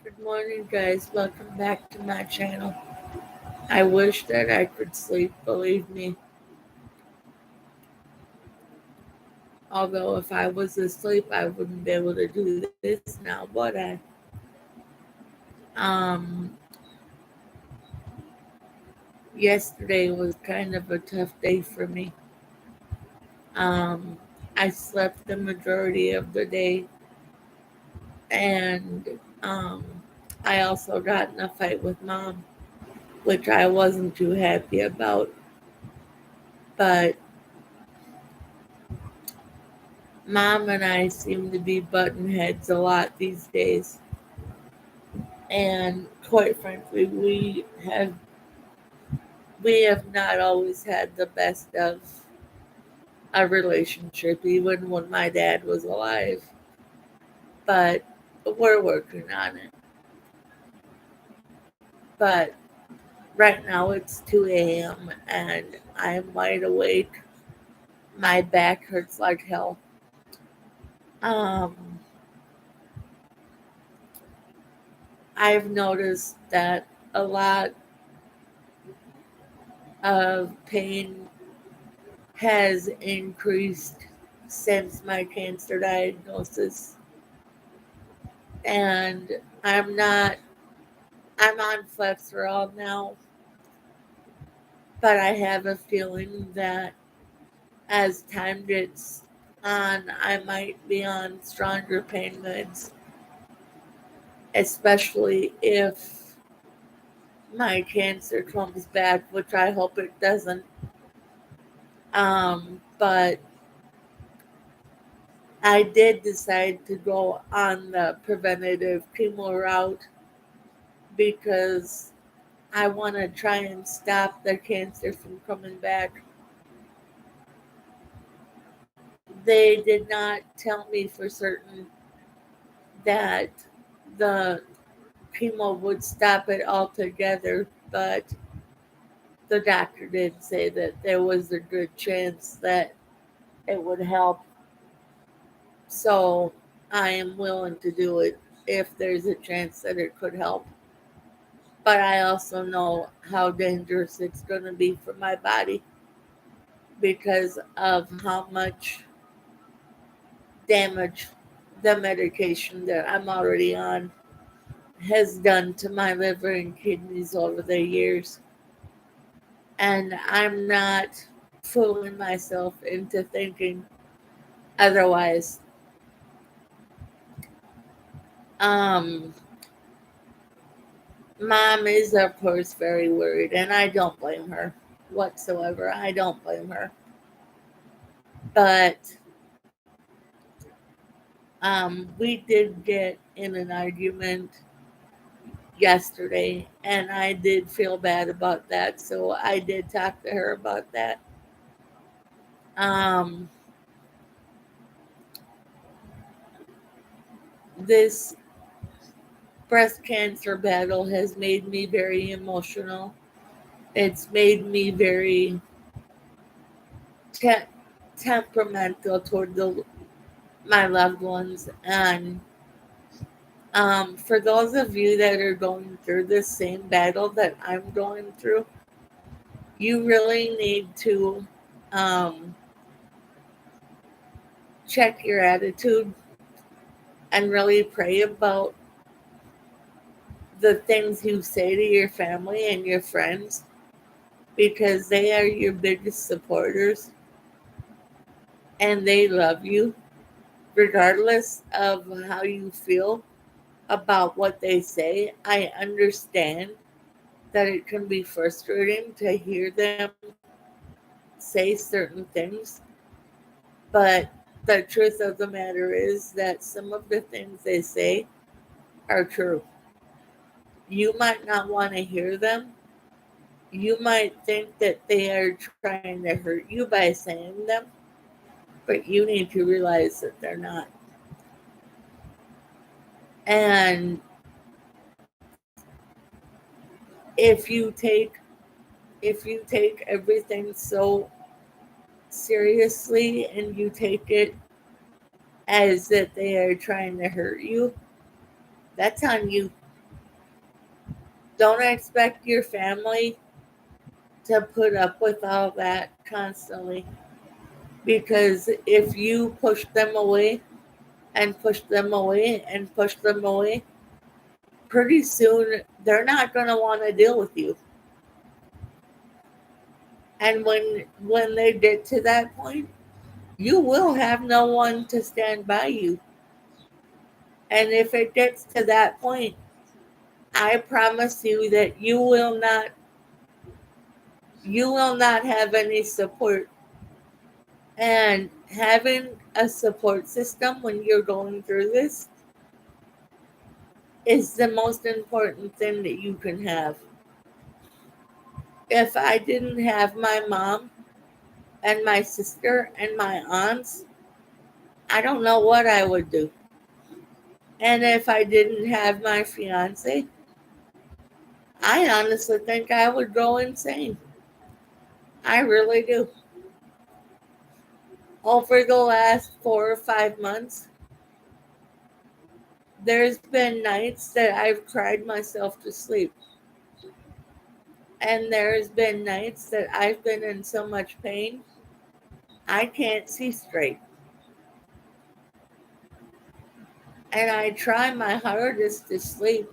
Good morning, guys. Welcome back to my channel. I wish that I could sleep, believe me. Although, if I was asleep, I wouldn't be able to do this now, would I? Um, Yesterday was kind of a tough day for me. Um, I slept the majority of the day, and um, I also got in a fight with mom, which I wasn't too happy about. But mom and I seem to be button heads a lot these days. And quite frankly, we have not always had the best of a relationship, even when my dad was alive. But we're working on it. But right now it's 2 a.m. and I'm wide awake. My back hurts like hell. Um, I've noticed that a lot of pain has increased since my cancer diagnosis. And I'm not, I'm on Flexerol now, but I have a feeling that as time gets on, I might be on stronger pain meds, especially if my cancer comes back, which I hope it doesn't. But I did decide to go on the preventative chemo route because I want to try and stop the cancer from coming back. They did not tell me for certain that the chemo would stop it altogether, but the doctor did say that there was a good chance that it would help. So I am willing to do it if there's a chance that it could help. But I also know how dangerous it's going to be for my body because of how much damage the medication that I'm already on has done to my liver and kidneys over the years. And I'm not fooling myself into thinking otherwise. Um, Mom is, of course, very worried, and I don't blame her whatsoever. I don't blame her. But we did get in an argument yesterday, and I did feel bad about that. So I did talk to her about that. Um, this breast cancer battle has made me very emotional. It's made me very te- temperamental toward my loved ones. And for those of you that are going through the same battle that I'm going through, you really need to um, check your attitude and really pray about the things you say to your family and your friends because they are your biggest supporters and they love you regardless of how you feel about what they say. I understand that it can be frustrating to hear them say certain things, but the truth of the matter is that some of the things they say are true. You might not want to hear them. You might think that they are trying to hurt you by saying them, but you need to realize that they're not. And if you take if you take everything so seriously and you take it as that they are trying to hurt you, that's on you. Don't expect your family to put up with all that constantly. Because if you push them away and push them away and push them away, pretty soon they're not going to want to deal with you. And when they get to that point, you will have no one to stand by you. And if it gets to that point, I promise you that you will not have any support. And having a support system when you're going through this is the most important thing that you can have. If I didn't have my mom and my sister and my aunts, I don't know what I would do. And if I didn't have my fiance, I honestly think I would go insane. I really do. Over the last 4 or 5 months, there's been nights that I've cried myself to sleep. And there's been nights that I've been in so much pain, I can't see straight. And I try my hardest to sleep,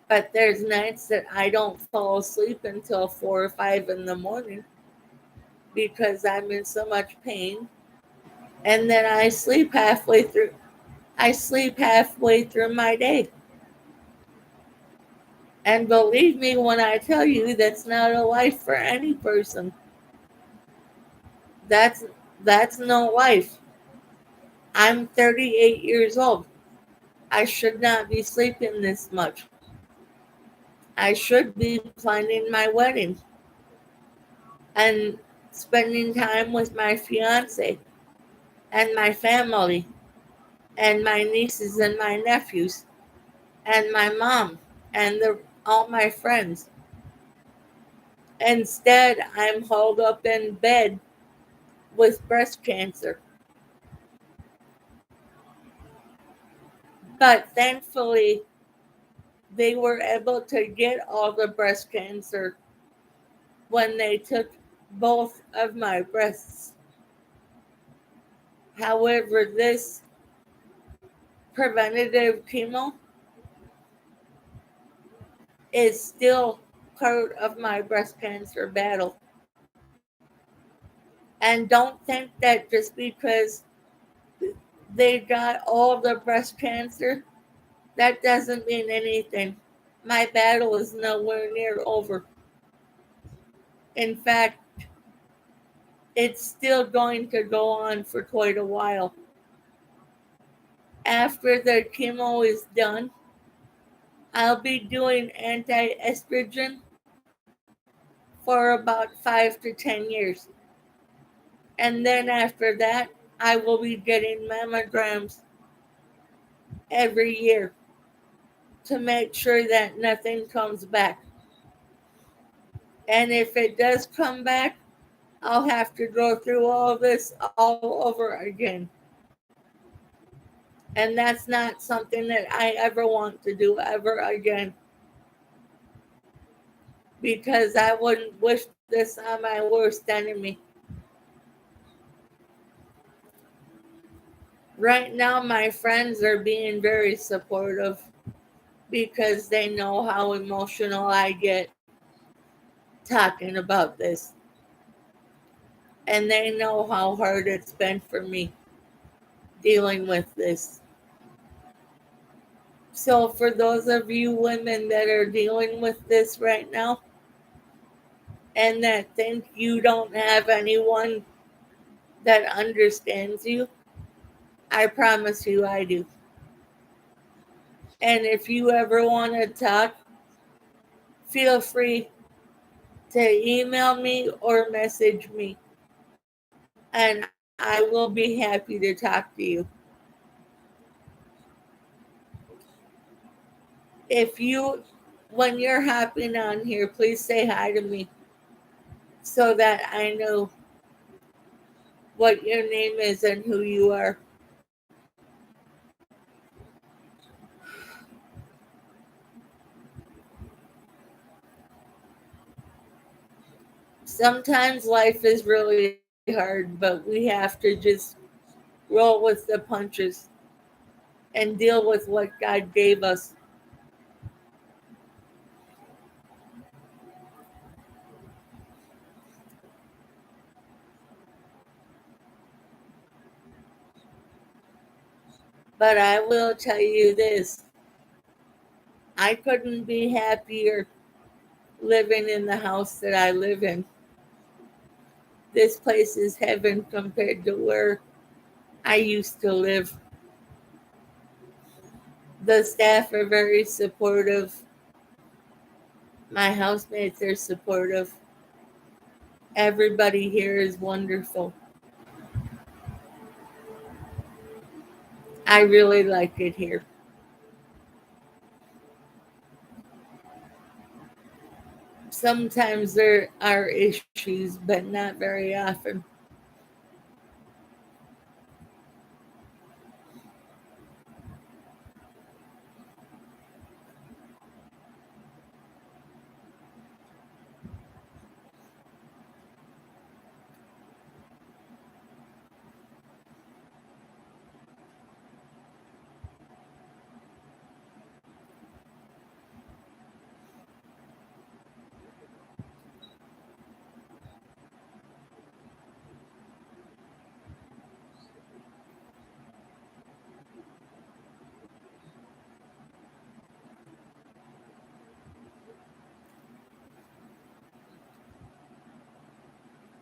but there's nights that I don't fall asleep until 4 or 5 in the morning because I'm in so much pain. And then I sleep halfway through. I sleep halfway through my day. And believe me when I tell you that's not a life for any person. That's that's no life. I'm 38 years old. I should not be sleeping this much. I should be planning my wedding and spending time with my fiance and my family and my nieces and my nephews and my mom and all my friends. Instead, I'm holed up in bed with breast cancer. But thankfully, they were able to get all the breast cancer when they took both of my breasts. However, this preventative chemo is still part of my breast cancer battle. And don't think that just because they got all the breast cancer, that doesn't mean anything. My battle is nowhere near over. In fact, it's still going to go on for quite a while. After the chemo is done, I'll be doing anti-estrogen for about 5 to 10 years. And then after that, I will be getting mammograms every year to make sure that nothing comes back. And if it does come back, I'll have to go through all this all over again. And that's not something that I ever want to do ever again. Because I wouldn't wish this on my worst enemy. Right now, my friends are being very supportive because they know how emotional I get talking about this. And they know how hard it's been for me dealing with this. So, for those of you women that are dealing with this right now and that think you don't have anyone that understands you, I promise you I do. And if you ever want to talk, feel free to email me or message me, and I will be happy to talk to you. When you're hopping on here, please say hi to me so that I know what your name is and who you are. Sometimes life is really hard, but we have to just roll with the punches and deal with what God gave us. But I will tell you this, I couldn't be happier living in the house that I live in. This place is heaven compared to where I used to live. The staff are very supportive. My housemates are supportive. Everybody here is wonderful. I really like it here. Sometimes there are issues, but not very often.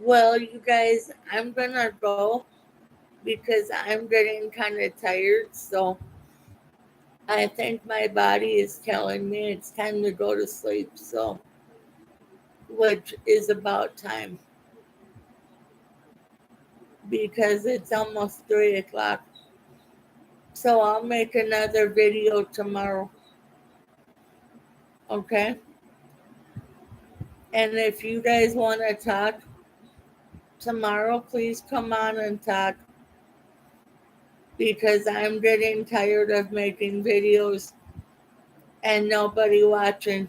Well, you guys, I'm gonna go because I'm getting kind of tired. So I think my body is telling me it's time to go to sleep. So, which is about time because it's almost 3 o'clock. So I'll make another video tomorrow. Okay. And if you guys want to talk tomorrow, please come on and talk because I'm getting tired of making videos and nobody watching.